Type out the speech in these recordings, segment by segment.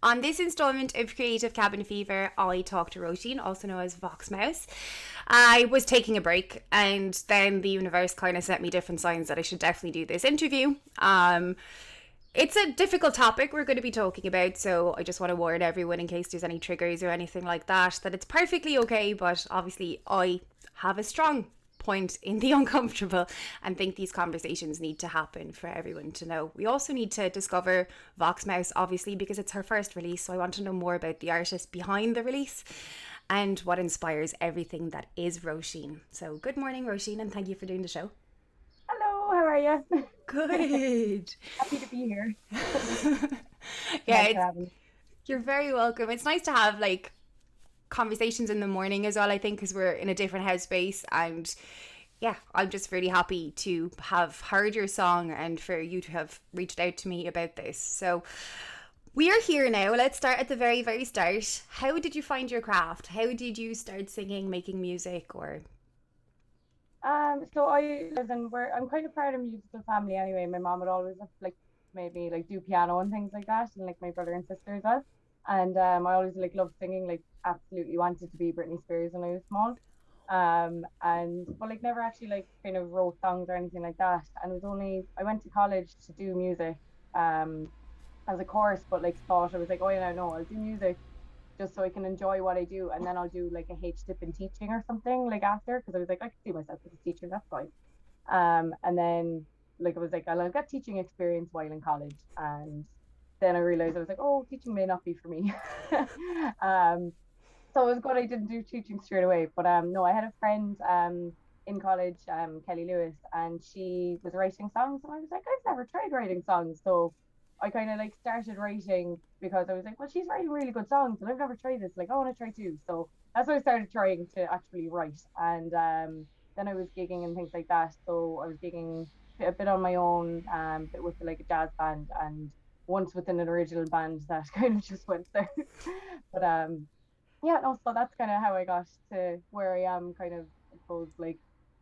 On this installment of Creative Cabin Fever, I talked to Roisin, also known as VOXmouse. I was taking a break, and then the universe kind of sent me different signs that I should definitely do this interview. It's a difficult topic we're going to be talking about, so I just want to warn everyone in case there's any triggers or anything like that, that it's perfectly okay, but obviously I have a strong point in the uncomfortable and think these conversations need to happen for everyone to know. We also need to discover VOXmouse, obviously, because it's her first release, so I want to know more about the artist behind the release and what inspires everything that is Roisin. So good morning, Roisin, and thank you for doing the show. Hello, how are you? Good. Happy to be here. Yeah, Thanks for it's, having me. you're very welcome. It's nice to have like conversations in the morning as well, I think, because we're in a different headspace. And yeah, I'm just really happy to have heard your song and for you to have reached out to me about this. So we are here now. Let's start at the very, very start. How did you find your craft? How did you start singing, making music, or So I listen, I'm kind of part of a musical family anyway. My mom would always have, like made me like do piano and things like that, and like my brother and sister as well. And I always like loved singing, like absolutely wanted to be Britney Spears when I was small. And but like never actually like kind of wrote songs or anything like that. And it was only I went to college to do music as a course, but like thought I was like, oh yeah, no, I'll do music just so I can enjoy what I do, and then I'll do like a H dip in teaching or something like after, because I was like, I could see myself as a teacher, that's fine. And then like I was like, I'll get teaching experience while in college, and then I realized I was like, oh, teaching may not be for me. um, so it was good I didn't do teaching straight away, but no, I had a friend in college, Kelly Lewis, and she was writing songs, and I was like, I've never tried writing songs, so I kind of like started writing because I was like, well, she's writing really good songs, and I've never tried this. Like, I want to try too. So that's why I started trying to actually write, and then I was gigging and things like that. So I was gigging a bit on my own, bit with like a jazz band, and once with an original band that kind of just went there. But yeah, no, so that's kind of how I got to where I am, kind of, I suppose, like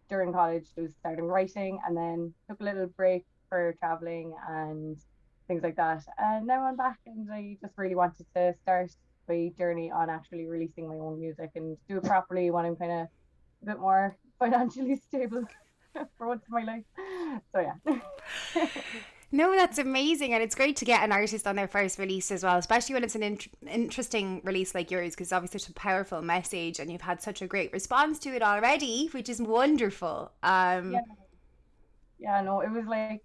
during college, I was starting writing, and then took a little break for traveling and things like that. And now I'm back, and I just really wanted to start my journey on actually releasing my own music and do it properly when I'm kind of a bit more financially stable for once in my life. So yeah. no, that's amazing, and it's great to get an artist on their first release as well, especially when it's an interesting release like yours, because obviously such a powerful message, and you've had such a great response to it already, which is wonderful. Yeah, yeah, no, it was like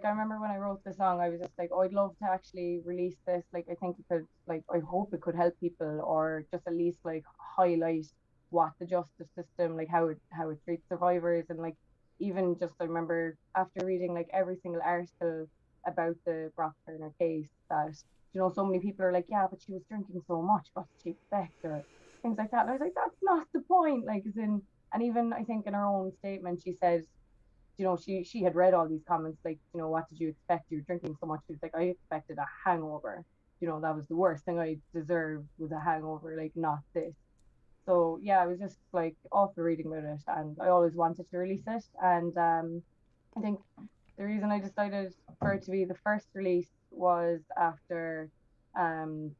I remember when I wrote the song, I was just like, oh, I'd love to actually release this. Like, I think it could, like, I hope it could help people, or just at least like highlight what the justice system, like how it treats survivors, and like even just I remember after reading like every single article about the Brock Turner case, that so many people are like, yeah, but she was drinking so much, what did she expect, or things like that. And I was like, that's not the point. Like, as in, and even I think in her own statement, she said, she had read all these comments, like, what did you expect? You're drinking so much. She was like, I expected a hangover. That was the worst thing I deserved, was a hangover, like not this. So yeah, I was just like off the reading about it, and I always wanted to release it. And I think the reason I decided for it to be the first release was after um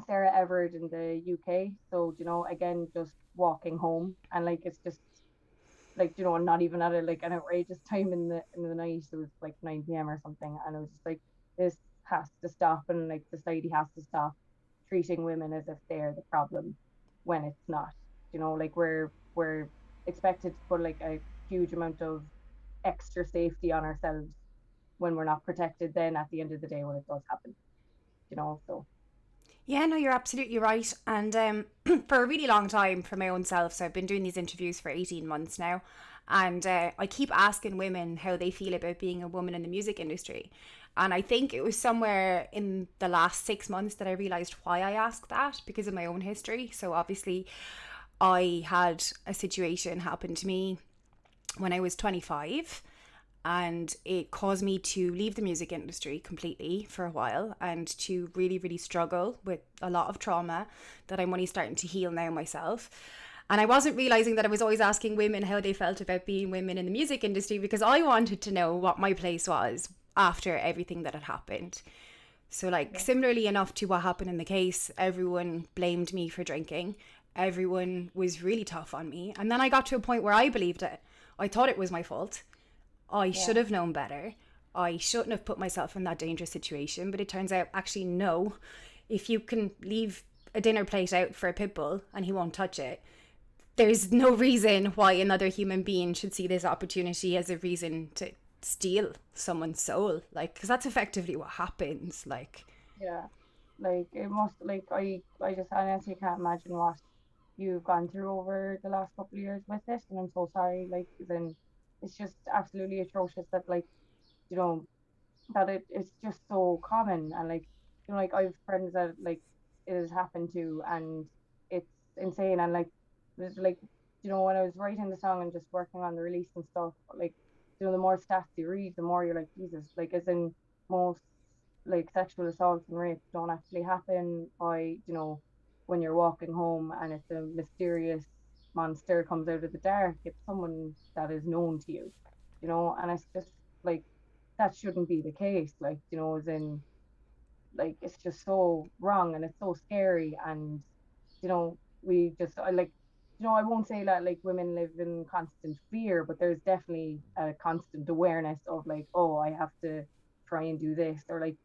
Sarah Everard in the UK. So, again, just walking home, and like it's just like, not even at like an outrageous time in the night. It was like 9 p.m. or something, and it was just like, this has to stop, and like society has to stop treating women as if they're the problem when it's not. Like we're expected to put like a huge amount of extra safety on ourselves when we're not protected. Then at the end of the day, when it does happen, so Yeah, no, you're absolutely right. And for a really long time, for my own self, so I've been doing these interviews for 18 months now. And I keep asking women how they feel about being a woman in the music industry. And I think it was somewhere in the last 6 months that I realized why I asked that, because of my own history. So obviously, I had a situation happen to me when I was 25, and it caused me to leave the music industry completely for a while and to really, really struggle with a lot of trauma that I'm only starting to heal now myself. And I wasn't realizing that I was always asking women how they felt about being women in the music industry, because I wanted to know what my place was after everything that had happened. So like similarly enough to what happened in the case, everyone blamed me for drinking. Everyone was really tough on me. And then I got to a point where I believed it. I thought it was my fault. I should have known better. I shouldn't have put myself in that dangerous situation. But it turns out, actually, no. If you can leave a dinner plate out for a pit bull and he won't touch it, there's no reason why another human being should see this opportunity as a reason to steal someone's soul. Like, because that's effectively what happens. Like, Yeah, like it must, like I just honestly can't imagine what you've gone through over the last couple of years with this, and I'm so sorry. Like, then it's just absolutely atrocious that, like, you know, that it's just so common, and like, you know, like I've friends that like it has happened to, and it's insane. And like there's like, you know, when I was writing the song and just working on the release and stuff, like, you know, the more stats you read, the more you're like, Jesus, like, as in most like sexual assaults and rapes don't actually happen by, you know, when you're walking home and it's a mysterious monster comes out of the dark. It's someone that is known to you, you know. And it's just like, that shouldn't be the case, like, you know, as in, like, it's just so wrong and it's so scary. And you know, we just, I like, you know, I won't say that like women live in constant fear, but there's definitely a constant awareness of like, oh, I have to try and do this. Or like,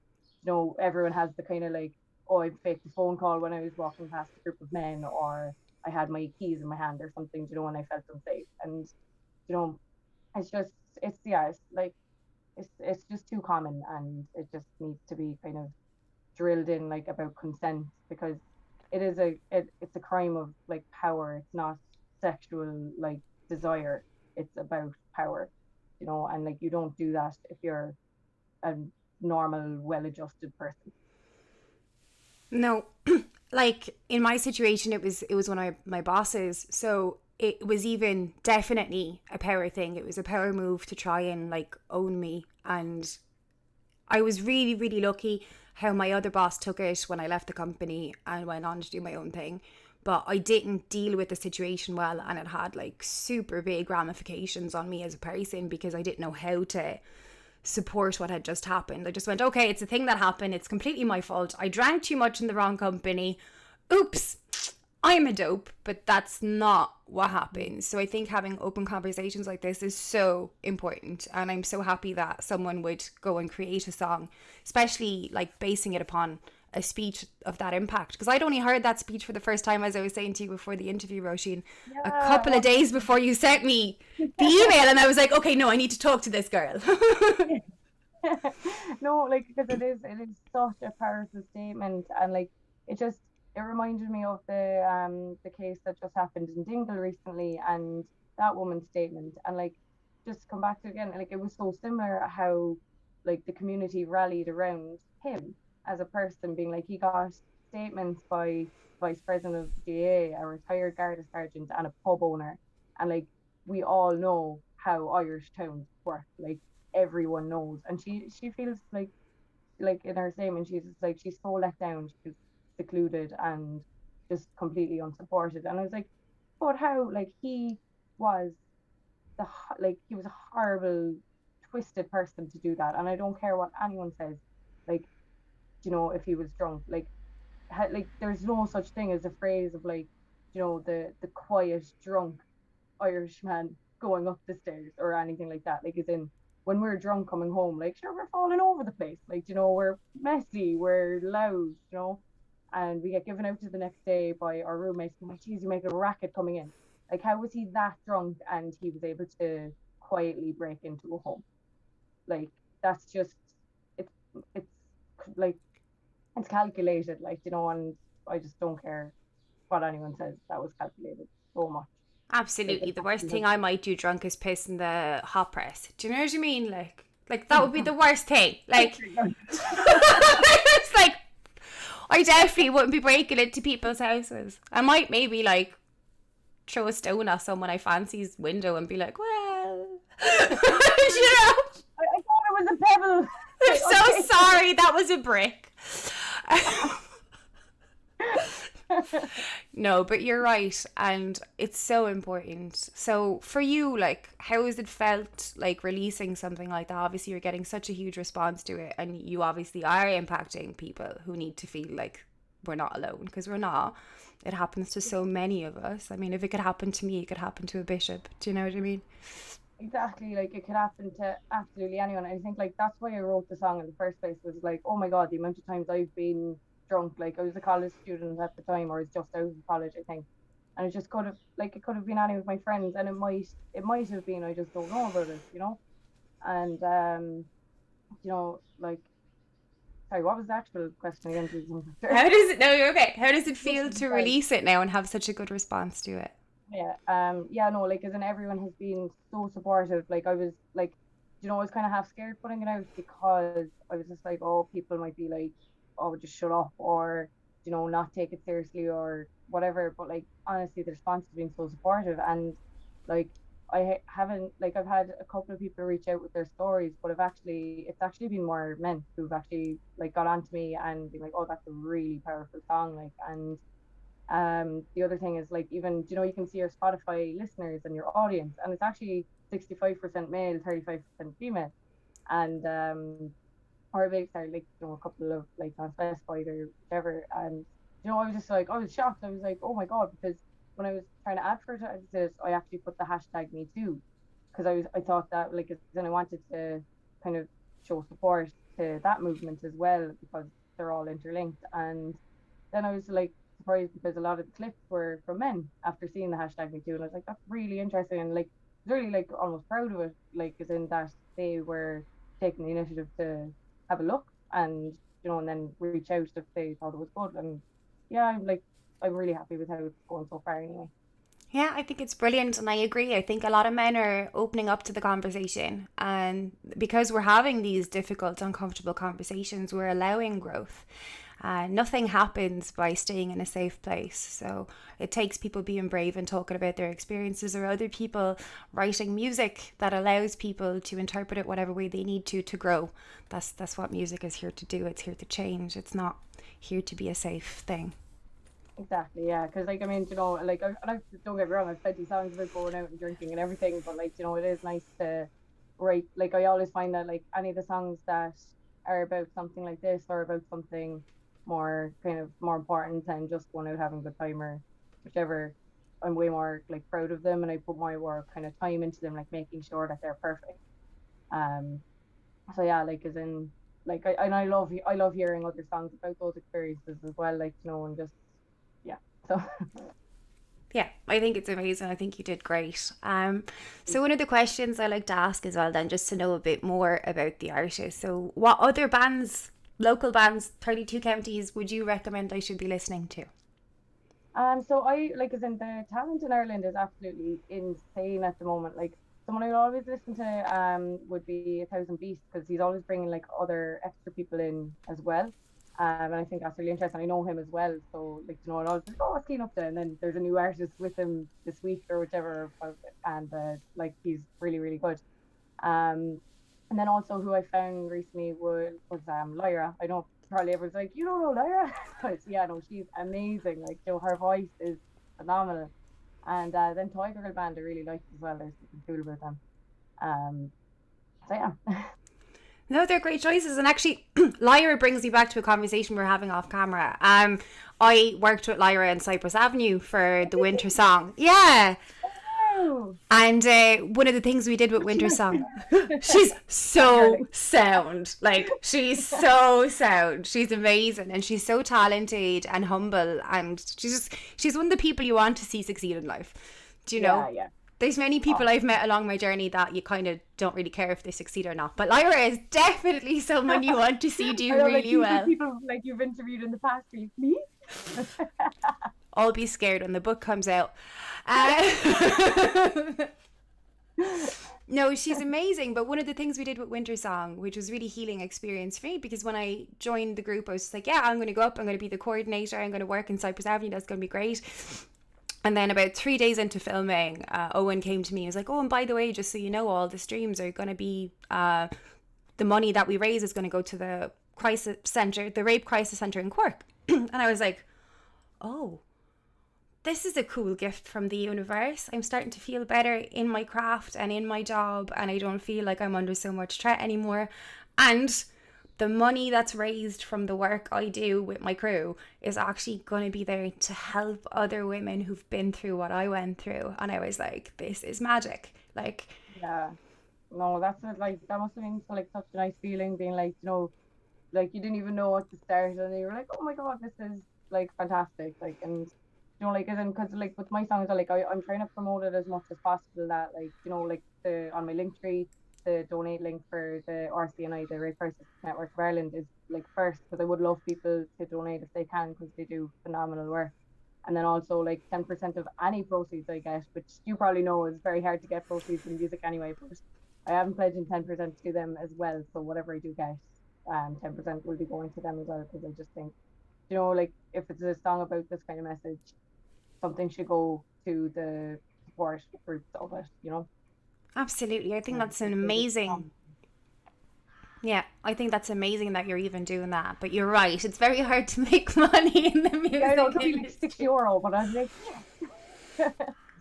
you know, everyone has the kind of like, oh, I faked a phone call when I was walking past a group of men, or I had my keys in my hand or something, you know, when I felt unsafe. And you know, it's just, it's, yeah, it's like, it's just too common, and it just needs to be kind of drilled in, like, about consent, because it's a crime of like power. It's not sexual like desire, it's about power, you know. And like, you don't do that if you're a normal, well-adjusted person. no, like in my situation, it was one of my bosses. So it was even definitely a power thing. It was a power move to try and like own me. And I was really, really lucky how my other boss took it when I left the company and went on to do my own thing. But I didn't deal with the situation well, and it had like super big ramifications on me as a person because I didn't know how to support what had just happened. I just went, okay, it's a thing that happened. It's completely my fault. I drank too much in the wrong company. Oops. I'm a dope, but that's not what happens. So I think having open conversations like this is so important. And I'm so happy that someone would go and create a song, especially like basing it upon a speech of that impact. Because I'd only heard that speech for the first time, as I was saying to you before the interview, Roisin, a couple of days before you sent me the email. And I was like, okay, no, I need to talk to this girl. No, like, because it is such a powerful statement. And like, it just, it reminded me of the case that just happened in Dingle recently, and that woman's statement. And like, just come back to it again, like, it was so similar how like the community rallied around him as a person, being like, he got statements by vice president of the GA, a retired Garda sergeant, and a pub owner. And like, we all know how Irish towns work, like, everyone knows. And she feels like in her statement, she's just like, she's so let down, she's secluded and just completely unsupported. And I was like, but how, like, he was like, he was a horrible, twisted person to do that. And I don't care what anyone says, like, you know, if he was drunk, like, like, there's no such thing as a phrase of like, you know, the quiet drunk Irishman going up the stairs or anything like that. Like, as in, when we're drunk coming home, like, sure, we're falling over the place, like, you know, we're messy, we're loud, you know, and we get given out to the next day by our roommates. I'm like, geez, you make a racket coming in. Like, how was he that drunk and he was able to quietly break into a home? Like, that's just, it's it's like, it's calculated, like, you know. And I just don't care what anyone says, that was calculated so much. Like, Absolutely. it's The worst thing actually I might do drunk is piss in the hot press. Do you know what I mean? Like that would be the worst thing. Like, it's like, I definitely wouldn't be breaking into people's houses. I might maybe like throw a stone at someone I fancy's window and be like, well, you know, I thought it was a pebble. I'm so sorry, that was a brick. No, but you're right, and it's so important. So for you, like, how has it felt like releasing something like that? Obviously, you're getting such a huge response to it, and you obviously are impacting people who need to feel like we're not alone, because we're not. It happens to so many of us. I mean, if it could happen to me, it could happen to a bishop. Do you know what I mean? Exactly, like it could happen to absolutely anyone. I think like that's why I wrote the song in the first place, was like, oh my God, the amount of times I've been drunk. Like I was a college student at the time, or I was just out of college, I think. And it just could have, like, it could have been any of my friends, and it might have been, I just don't know about it. And like, sorry, what was the actual question again, please? How does it? No, you're okay. How does it feel Listen, to sorry. release it now and have such a good response to it? Yeah, no, like, as in everyone has been so supportive. Like, I was like, I was kind of half scared putting it out, because I was just like, oh, people might be like, oh, just shut up, or not take it seriously, or whatever. But like, honestly, the response has been so supportive, and like, haven't, like, I've had a couple of people reach out with their stories, but it's actually been more men who've actually like got onto me and been like, oh, that's a really powerful song, like. And the other thing is, like, even, you can see your Spotify listeners and your audience, and it's actually 65% male, 35% female. And or maybe, sorry, like, a couple of like non-specified or whichever. And I was just like, I was shocked. I was like, oh my God, because when I was trying to advertise this, I actually put the hashtag me too, because I thought that, like, then I wanted to kind of show support to that movement as well, because they're all interlinked. And then I was like surprised, because a lot of the clips were from men after seeing the hashtag me too. And I was like, that's really interesting. And like, really, like, almost proud of it, like, as in that they were taking the initiative to have a look, and and then reach out if they thought it was good. And yeah, I'm really happy with how it's going so far anyway. Yeah, I think it's brilliant, and I agree. I think a lot of men are opening up to the conversation, and because we're having these difficult, uncomfortable conversations, we're allowing growth. Nothing happens by staying in a safe place. So it takes people being brave and talking about their experiences, or other people writing music that allows people to interpret it whatever way they need to grow. That's what music is here to do. It's here to change. It's not here to be a safe thing. Exactly, yeah. Because, like, I mean, like, don't get me wrong, I've plenty songs about going out and drinking and everything, but like, it is nice to write. Like, I always find that, like, any of the songs that are about something like this, or about something more kind of more important than just going out having a good time, or whichever, I'm way more like proud of them, and I put more kind of time into them, like making sure that they're perfect. Um, so yeah, like, as in, like, I love hearing other songs about those experiences as well, like, and just, yeah. So Yeah, I think it's amazing. I think you did great. So one of the questions I like to ask as well, then, just to know a bit more about the artist. So, what other bands, local bands, 32 counties, would you recommend I should be listening to? so I, like, as in, the talent in Ireland is absolutely insane at the moment. Like, someone I always listen to would be A Thousand Beasts, because he's always bringing like other extra people in as well. And I think that's really interesting. I know him as well, so, like, I was like, oh, what's Keen up to? And then there's a new artist with him this week or whichever, and like, he's really, really good. Um, and then also, who I found recently was Lyra. I know probably everyone's like, you don't know Lyra, but yeah, no, she's amazing. Like, her voice is phenomenal. And then Tiger Girl Band, I really liked as well. There's something cool about them. Um, so yeah. No, they're great choices. And actually, Lyra brings me back to a conversation we are having off camera. I worked with Lyra in Cypress Avenue for the Winter Song. Yeah. Oh, And one of the things we did with she Winter like Song, she's fangirling. so sound. Like, she's so sound. She's amazing. And she's so talented and humble. And she's one of the people you want to see succeed in life. Do you know? Yeah, yeah. There's many Oh, people I've met along my journey that you kind of don't really care if they succeed or not. But Lyra is definitely someone you want to see I do know, like, really these are well. people like you've interviewed in the past. Will you please? I'll be scared when the book comes out. Uh, no, she's amazing. But one of the things we did with Winter Song, which was really healing experience for me, because when I joined the group, I was just like, yeah, I'm going to go up. I'm going to be the coordinator. I'm going to work in Cypress Avenue. That's going to be great. And then about 3 days into filming, Owen came to me and was like, oh, and by the way, just so you know, all the streams are going to be, the money that we raise is going to go to the crisis centre, the rape crisis centre in Cork. And I was like, oh, this is a cool gift from the universe. I'm starting to feel better in my craft and in my job, and I don't feel like I'm under so much threat anymore. And the money that's raised from the work I do with my crew is actually going to be there to help other women who've been through what I went through. And I was like, this is magic. Like, Yeah. No, that's it, like that must have been so, like such a nice feeling being like, like you didn't even know what to start and you were like, oh my god, this is like fantastic. Like, and like as in because like with my songs, I'm trying to promote it as much as possible, that like like the on my link tree, the donate link for the RCNI, the Rape Crisis Network of Ireland, is like first, because I would love people to donate if they can, because they do phenomenal work. And then also like 10% of any proceeds I get, which you probably know is very hard to get proceeds in music anyway, but I am pledging 10% to them as well. So whatever I do get, 10% will be going to them as well, because I just think, like if it's a song about this kind of message, something should go to the support groups of it. absolutely. I think that's an If they just amazing. Yeah, I think that's amazing that you're even doing that. But you're right, it's very hard to make money in the Yeah, I know it music could be like industry. €6, but I was like,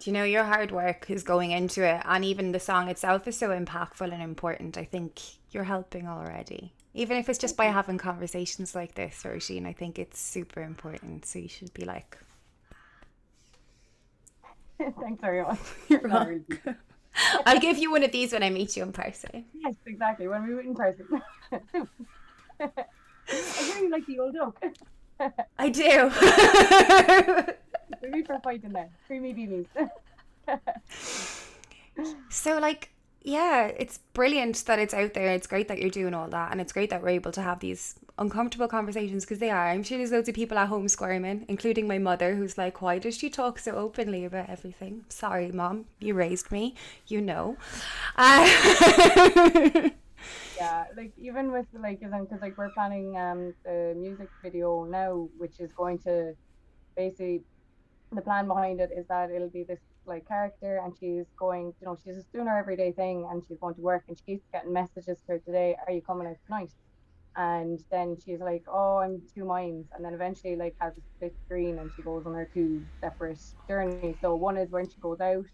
Do you know, your hard work is going into it, and even the song itself is so impactful and important. I think you're helping already. Even if it's just by having conversations like this, Roisin, I think it's super important. So you should be like, thanks very much. you're Not really. welcome. I'll give you one of these when I meet you in person. Yes, exactly. When we meet in person. I really like the old joke. I do. Maybe for fighting there. Creamy beanies. So, like, yeah, it's brilliant that it's out there. It's great that you're doing all that. And it's great that we're able to have these uncomfortable conversations, because they are. I'm sure there's loads of people at home squirming, including my mother, who's like, why does she talk so openly about everything? Sorry, Mom. You raised me. You know. Yeah, like even with like, because like we're planning the music video now, which is going to basically, the plan behind it is that it'll be this like character, and she's going, she's just doing her everyday thing, and she's going to work, and she keeps getting messages to her today, are you coming out tonight? And then she's like, oh, I'm two minds, and then eventually like has a split screen, and she goes on her two separate journeys. So one is when she goes out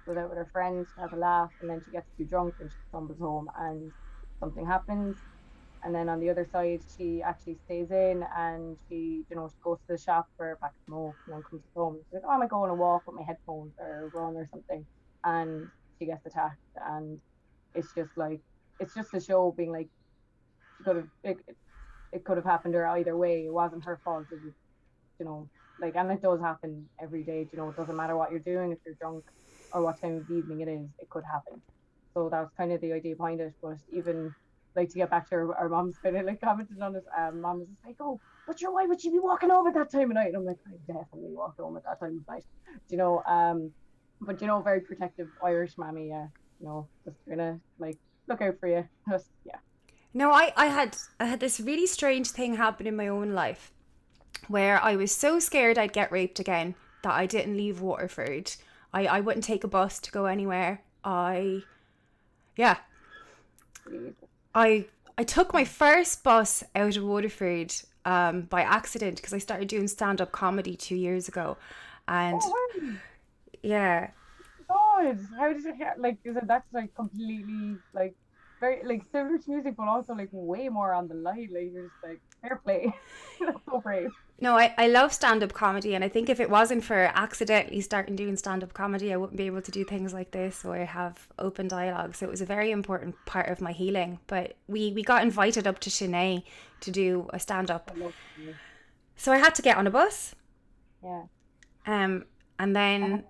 with her friends to have a laugh, and then she gets too drunk and she stumbles home and something happens. And then on the other side, she actually stays in, and she goes to the shop for a pack of smoke, and then comes home. She's like, oh, I might go on a walk with my headphones or run or something. And she gets attacked. And it's just like, it's just a show being like, it could have happened to her either way. It wasn't her fault. It was, like, and it does happen every day. It doesn't matter what you're doing, if you're drunk or what time of the evening it is, it could happen. So that was kind of the idea behind it. But even like, to get back to our mom's kind of like commented on it, mom was just like, oh, but why would she be walking home at that time of night? And I'm like, I definitely walked home at that time of night. But very protective Irish mammy, just gonna like look out for you. Just, yeah. No, I had this really strange thing happen in my own life where I was so scared I'd get raped again that I didn't leave Waterford. I wouldn't take a bus to go anywhere. Yeah. I took my first bus out of Waterford by accident, because I started doing stand-up comedy 2 years ago. And yeah. God, how does it like? Is it that's like completely like very like similar to music, but also like way more on the line? Like you're just like, fair play. That's so brave. No, I love stand-up comedy, and I think if it wasn't for accidentally starting doing stand-up comedy, I wouldn't be able to do things like this or have open dialogue. So it was a very important part of my healing. But we got invited up to Chennai to do a stand-up. So I had to get on a bus. Yeah. And then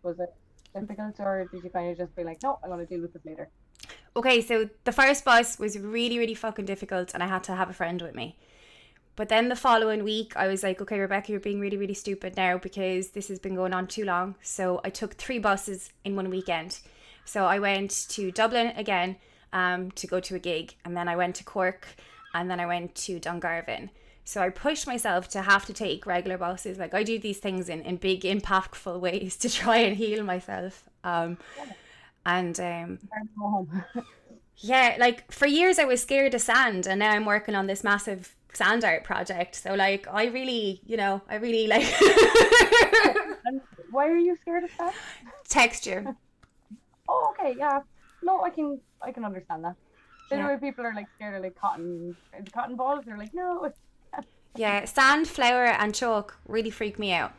was it difficult, or did you kind of just be like, no, I'm going to deal with this later? Okay, so the first bus was really, really fucking difficult, and I had to have a friend with me. But then the following week, I was like, okay, Rebecca, you're being really, really stupid now, because this has been going on too long. So I took 3 buses in one weekend. So I went to Dublin again to go to a gig. And then I went to Cork. And then I went to Dungarvan. So I pushed myself to have to take regular buses. Like, I do these things in big, impactful ways to try and heal myself. Yeah, like for years I was scared of sand, and now I'm working on this massive sand art project. So like I really, I really like And why are you scared of that? texture. Oh, okay, yeah. No, I can understand that. Same Yeah. way people are like scared of like cotton balls. They're like, no. Yeah, sand, flour, and chalk really freak me out.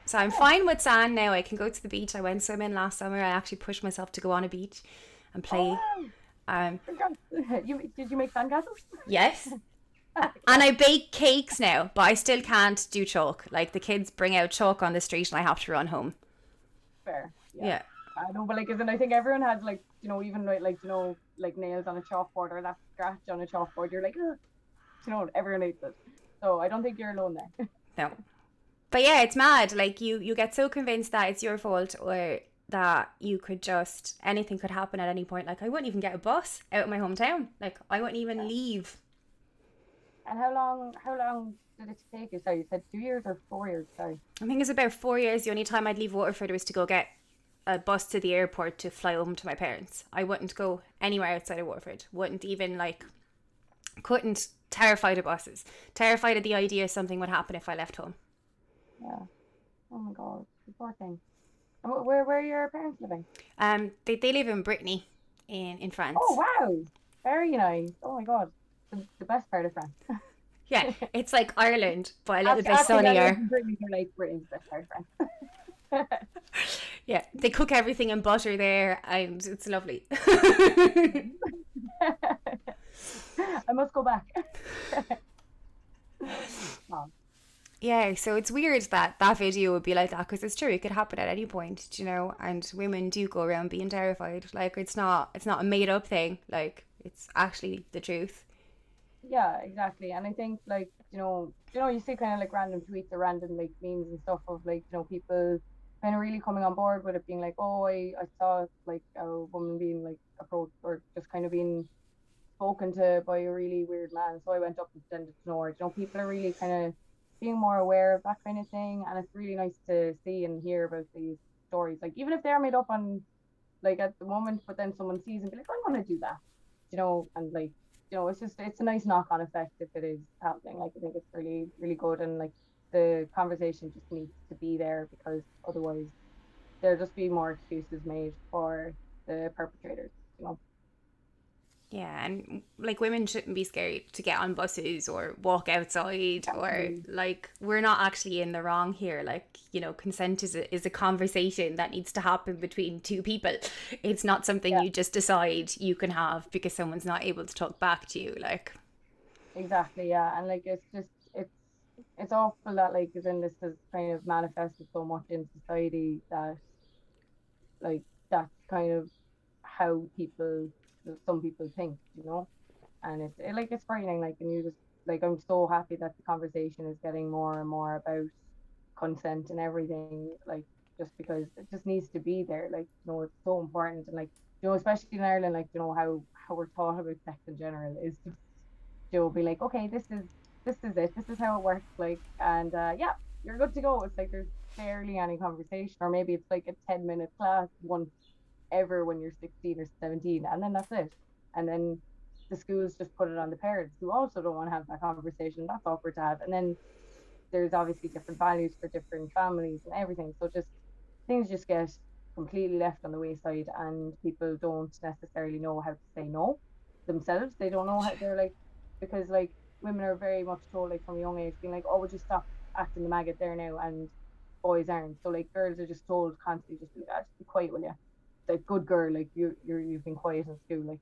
So I'm Yeah. fine with sand now. I can go to the beach. I went swimming last summer. I actually pushed myself to go on a beach and Oh play. wow. Um, Congrats. You did you make sandcastles? yes. And Yeah, I bake cakes now, but I still can't do chalk. Like the kids bring out chalk on the street and I have to run home. fair. Yeah. Yeah. I know, but like, isn't I think everyone has like, even like, like nails on a chalkboard or that scratch on a chalkboard. You're like, ugh, everyone hates it. So I don't think you're alone there. No. But yeah, it's mad. Like you get so convinced that it's your fault or that you could just anything could happen at any point. Like I wouldn't even get a bus out of my hometown. Like I wouldn't even leave. And how long did it take you? Sorry, you said 2 years or 4 years? Sorry. I think it's about 4 years. The only time I'd leave Waterford was to go get a bus to the airport to fly home to my parents. I wouldn't go anywhere outside of Waterford. Wouldn't even like couldn't terrified of buses. Terrified of the idea something would happen if I left home. Yeah. Oh my God, the poor thing. And where are your parents living? They live in Brittany in Oh France. wow, very nice. Oh my God, the best part of France. Yeah, it's like Ireland, but a little bit Asking anyone sunnier. from Britain, you're like Britain's the best part of France. Yeah, they cook everything in butter there, and it's lovely. I must go back. Oh, Yeah, so it's weird that that video would be like that because it's true. It could happen at any point, and women do go around being terrified. Like it's not a made up thing. Like it's actually the truth. yeah, exactly. And I think like, you see kind of like random tweets or random like memes and stuff of like, people kind of really coming on board with it being like, oh, I saw like a woman being like approached or just kind of being spoken to by a really weird man. So I went up and pretended to know her. People are really kind of being more aware of that kind of thing. And it's really nice to see and hear about these stories. Like, even if they're made up on, like, at the moment, but then someone sees and be like, I'm going to do that, and like, it's a nice knock on effect if it is happening. Like, I think it's really, really good. And like, the conversation just needs to be there because otherwise there'll just be more excuses made for the perpetrators, you know. Yeah, and like women shouldn't be scared to get on buses or walk outside or Exactly. like we're not actually in the wrong here. Like, consent is a conversation that needs to happen between two people. It's not something Yeah. you just decide you can have because someone's not able to talk back to you. Like, Exactly, yeah. And like it's awful that like as in this has kind of manifested so much in society that like that's kind of how some people think, and it's frightening, like, and you just like, I'm so happy that the conversation is getting more and more about consent and everything, like, just because it just needs to be there, like, it's so important. And like, especially in Ireland, like, how we're taught about sex in general is just, be like, okay, this is it, this is how it works, like, and yeah, you're good to go. It's like there's barely any conversation, or maybe it's like a 10-minute class once ever when you're 16 or 17, and then that's it. And then the schools just put it on the parents who also don't want to have that conversation. That's awkward to have. And then there's obviously different values for different families and everything. So just things just get completely left on the wayside, and people don't necessarily know how to say no themselves. They don't know how, they're like, because like women are very much told like from a young age being like, oh, would you stop acting the maggot there now, and boys aren't. So like girls are just told constantly, just be like, just be quiet, will you? Like, good girl, like you've been quiet in school, like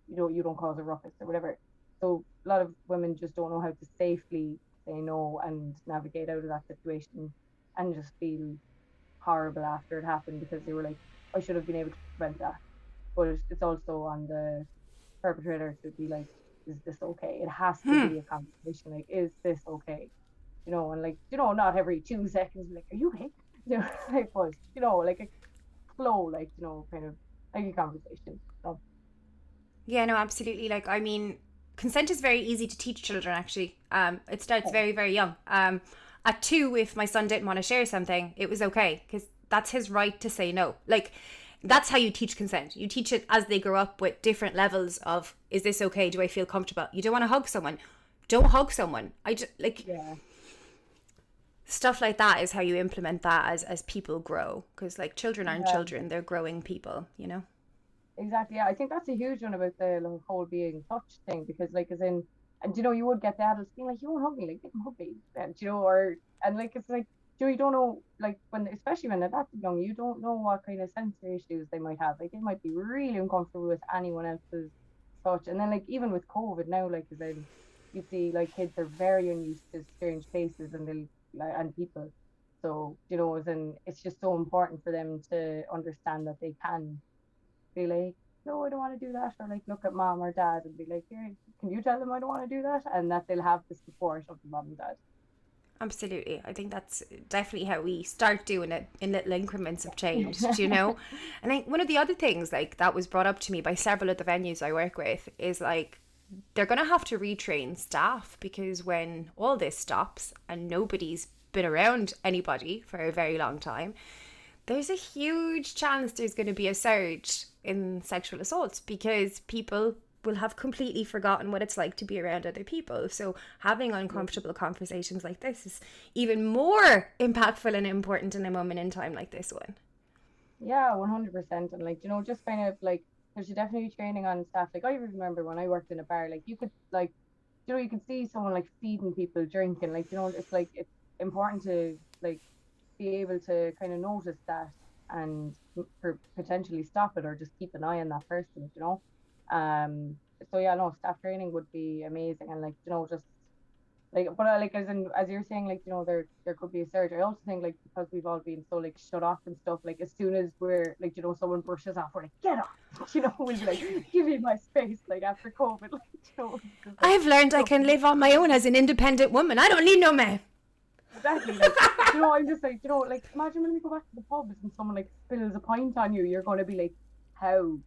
you don't cause a ruckus or whatever. So a lot of women just don't know how to safely say no and navigate out of that situation, and just feel horrible after it happened because they were like, I should have been able to prevent that. But it's also on the perpetrator to be like, is this okay? It has to be a conversation. Like, is this okay? And like, not every 2 seconds, like, are you okay? Like, but like a flow, like, kind of like a conversation. So yeah, no, absolutely. Like, I mean, consent is very easy to teach children, actually. It starts yeah, very, very young. At 2, if my son didn't want to share something, it was okay because that's his right to say no. Like, that's how you teach consent. You teach it as they grow up with different levels of, is this okay? Do I feel comfortable? You don't want to hug someone. Don't hug someone. I just like Yeah. stuff like that is how you implement that as people grow. Because like children aren't Yeah. children, they're growing people, you know? Exactly. Yeah, I think that's a huge one about the like, whole being touched thing because, like, as in, and you know, you would get the adults being like, "You won't hug me, like, you hug me," and you know, or and like it's like, you don't know, like when especially when they're that young, you don't know what kind of sensory issues they might have. Like, they might be really uncomfortable with anyone else's touch, and then like even with COVID now, like, as in, you see, like kids are very unused to strange faces and they like and people. So you know, as in, it's just so important for them to understand that they can be like, no, I don't want to do that, or like look at mom or dad and be like, here, can you tell them I don't want to do that, and that they'll have the support of the mom and dad. Absolutely. I think that's definitely how we start doing it in little increments of change, do you know? And I, one of the other things like that was brought up to me by several of the venues I work with is like they're going to have to retrain staff because when all this stops and nobody's been around anybody for a very long time, there's a huge chance there's going to be a surge in sexual assaults because people will have completely forgotten what it's like to be around other people. So having uncomfortable conversations like this is even more impactful and important in a moment in time like this one. Yeah, 100%. And like, you know, just kind of like, there's definitely training on staff. Like, I remember when I worked in a bar, like, you could, like, you know, you could see someone like feeding people drink, and like, you know, it's like, it's important to like be able to kind of notice that and potentially stop it or just keep an eye on that person, you know. Um, so yeah, no, staff training would be amazing, and like, you know, just like, but like as in, as you're saying, like, you know, there could be a surge. I also think like because we've all been so like shut off and stuff, like as soon as we're like, you know, someone brushes off, we're like, get off, you know, we'll be like, give me my space, like after COVID, like, you know, just like I've learned I stuff. can live on my own as an independent woman. I don't need no man. Exactly, like, you know, I'm just like, you know, like imagine when we go back to the pubs and someone like spills a pint on you, you're gonna be like, how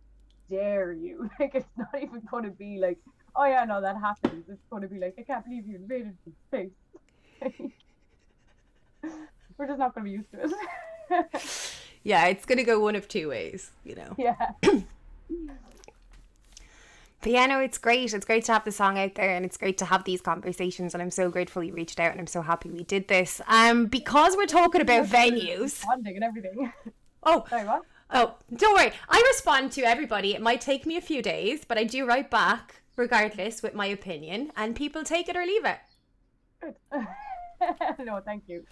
dare you? Like, it's not even gonna be like, oh yeah, no, that happens. It's gonna be like, I can't believe you invaded the space. We're just not gonna be used to it. Yeah, it's going to go one of two ways, you know. Yeah. But yeah, no, it's great. It's great to have the song out there and it's great to have these conversations. And I'm so grateful you reached out and I'm so happy we did this. Because we're talking about venues. Bonding and everything. Oh, Sorry, what? oh, don't worry. I respond to everybody. It might take me a few days, but I do write back regardless with my opinion and people take it or leave it. Good. No, thank you.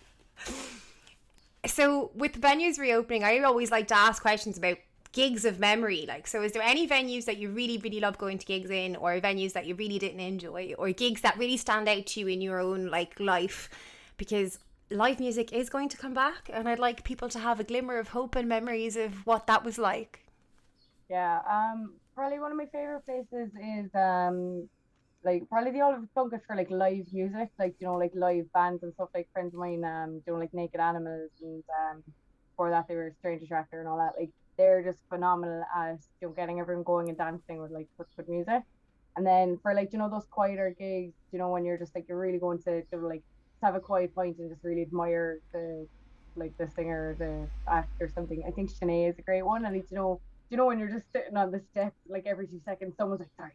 So with venues reopening, I always like to ask questions about gigs of memory. Like, so is there any venues that you really, really love going to gigs in, or venues that you really didn't enjoy, or gigs that really stand out to you in your own like life? Because live music is going to come back and I'd like people to have a glimmer of hope and memories of what that was like. Yeah. Probably one of my favorite places is like probably the Olive Plunkett for like live music, like, you know, like live bands and stuff. Like friends of mine doing like Naked Animals, and before that they were Strange Attractor and all that. Like, they're just phenomenal at, you know, getting everyone going and dancing with like such good music. And then for like, you know, those quieter gigs, you know, when you're just like, you're really going to like just have a quiet point and just really admire the like the singer, the act or something. I think Shanae is a great one. And like, you know, when you're just sitting on the steps, like every 2 seconds, someone's like, sorry,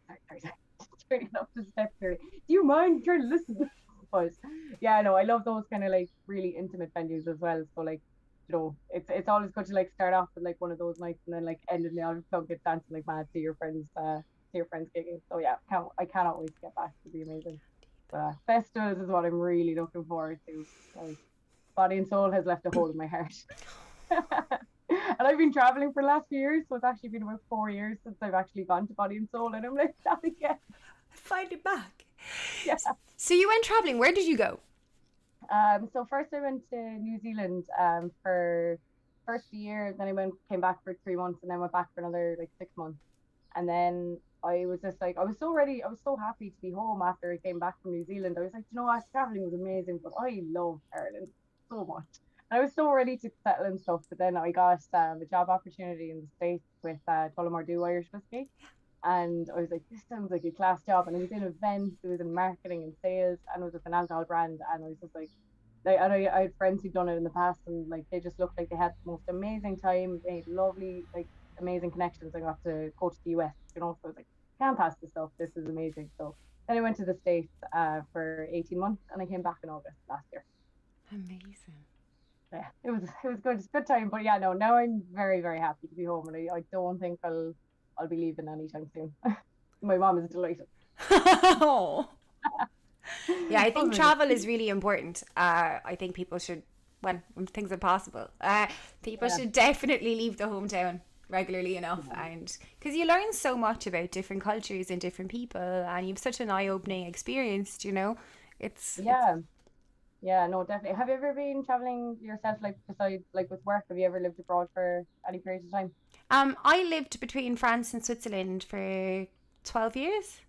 turning up the steps. Or, do you mind trying to listen? But yeah, no, I love those kind of like really intimate venues as well. So like, you know, it's always good to like start off with like one of those nights and then like end in the Olive Plunkett dancing like mad to your friends gigging. So yeah, I cannot wait to get back. It'll be amazing. But festivals is what I'm really looking forward to. Like, Body and Soul has left a hole in my heart. And I've been traveling for the last few years, so it's actually been about 4 years since I've actually gone to Body and Soul, and I'm like, that again. Find it back. Yeah. So you went traveling. Where did you go? So first I went to New Zealand for first year, then came back for 3 months, and then went back for another like 6 months. And then I was just like, I was so ready, I was so happy to be home after I came back from New Zealand. I was like, you know what, traveling was amazing, but I love Ireland so much. And I was so ready to settle and stuff, but then I got a job opportunity in the States with Tullamore Dew Irish Whiskey. And I was like, this sounds like a class job. And it was in events, it was in marketing and sales, and it was with an alcohol brand. And I was just like, and I had friends who'd done it in the past, and like they just looked like they had the most amazing time. They had lovely, like amazing connections. I got to go to the US, you know, so I was like, can't pass this stuff. This is amazing. So then I went to the States for 18 months and I came back in August last year. Amazing. Yeah, it was good. It's a good time. But yeah, no, now I'm very, very happy to be home and I don't think I'll be leaving anytime soon. My mom is delighted. Oh. Yeah, I think Lovely. travel is really important. I think people should, when things are possible, people Yeah, should definitely leave the hometown regularly enough, yeah, and because you learn so much about different cultures and different people, and you've such an eye-opening experience. It's yeah, yeah. No, definitely. Have you ever been traveling yourself, like besides like with work? Have you ever lived abroad for any period of time? I lived between France and Switzerland for 12 years.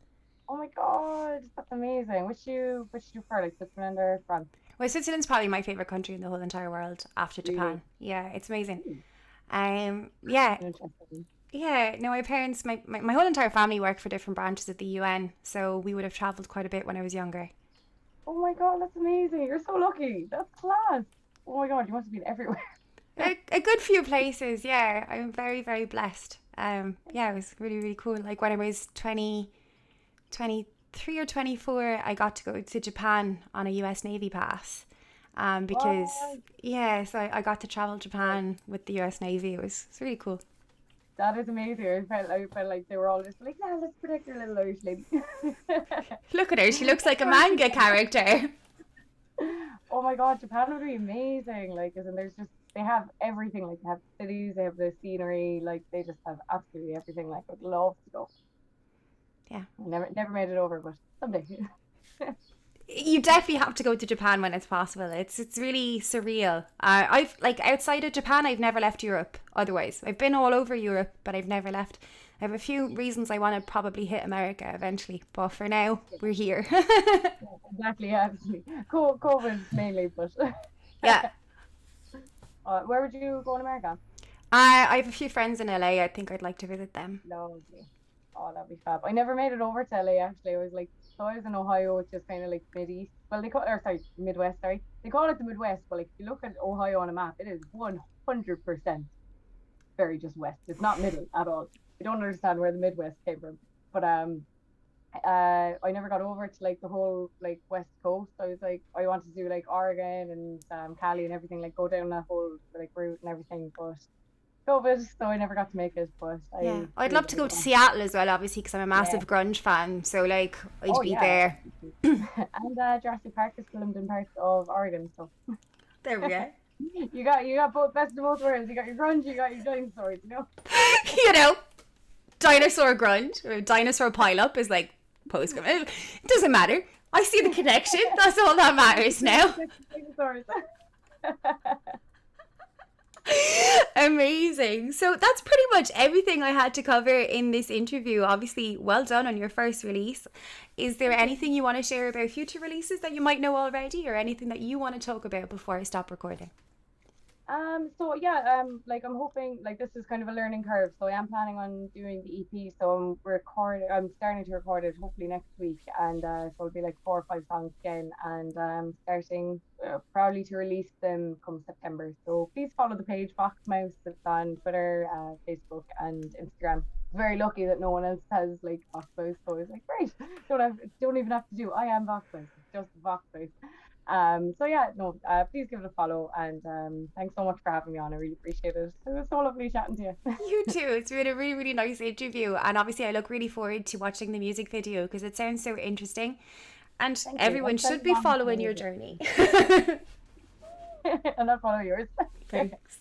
Oh my God, that's amazing. Which you prefer, like Switzerland or France? Well, Switzerland's probably my favorite country in the whole entire world after Really? Japan. Yeah, it's amazing. Hmm, Yeah, interesting. yeah. No, my parents, my whole entire family worked for different branches of the UN, so we would have travelled quite a bit when I was younger. Oh my God, that's amazing. You're so lucky. That's class. Oh my God, you must have been everywhere. A good few places, yeah. I'm very, very blessed. Yeah, it was really, really cool. Like when I was 23 or 24, I got to go to Japan on a US Navy pass. Because, What? yeah, so I got to travel Japan with the US Navy. It's really cool. That is amazing. I felt like they were all just like, yeah, let's protect your little Irish lady. Look at her. She looks like a manga character. Oh my God, Japan would be amazing. Like, as in, there's just they have everything. Like, they have cities, they have the scenery. Like, they just have absolutely everything. Like, I'd love to go. Yeah. I never made it over, but someday. You definitely have to go to Japan when it's possible. It's really surreal. I've like outside of Japan, I've never left Europe. Otherwise, I've been all over Europe, but I've never left. I have a few reasons I want to probably hit America eventually, but for now, we're here. Exactly, yeah, absolutely. COVID mainly, but Yeah. where would you go in America? I have a few friends in LA. I think I'd like to visit them. Lovely. Oh, that'd be fab. I never made it over to LA actually. I was like, so I was in Ohio, which is kind of like mid east. Well, they call or sorry, Midwest. Sorry, they call it the Midwest, but like if you look at Ohio on a map, it is 100% very just west. It's not middle at all. I don't understand where the Midwest came from, but I never got over to like the whole like West Coast. I was like, I wanted to do like Oregon and Cali and everything, like go down that whole like route and everything, but COVID, so I never got to make it. But Yeah, I I'd really love to want go to to go. Seattle as well, obviously, because I'm a Yeah. massive grunge fan. So like, I'd Oh be yeah. there. And Jurassic Park is filmed in parts of Oregon, so There we go. you got both best of both worlds. You got your grunge, you got your dinosaurs. You know. You know, dinosaur grunge or dinosaur pile up is like post. It doesn't matter. I see the connection. That's all that matters now. Dinosaurs. Amazing. So that's pretty much everything I had to cover in this interview. Obviously, well done on your first release. Is there anything you want to share about future releases that you might know already, or anything that you want to talk about before I stop recording? So yeah, like I'm hoping like this is kind of a learning curve. So I am planning on doing the EP. So I'm starting to record it hopefully next week, and so it'll be like 4 or 5 songs again, and starting probably to release them come September. So please follow the page VOXmouse. It's on Twitter, Facebook, and Instagram. Very lucky that no one else has like VOXmouse, so it's like great. Don't even have to do. I am VOXmouse. It's just VOXmouse. So yeah, no, please give it a follow and thanks so much for having me on. I really appreciate it. It was so lovely chatting to you. You too. It's been a really, really nice interview. And obviously, I look really forward to watching the music video because it sounds so interesting. And Thank you. everyone I'll send should it be on following your to journey. and I'll follow yours. Thanks.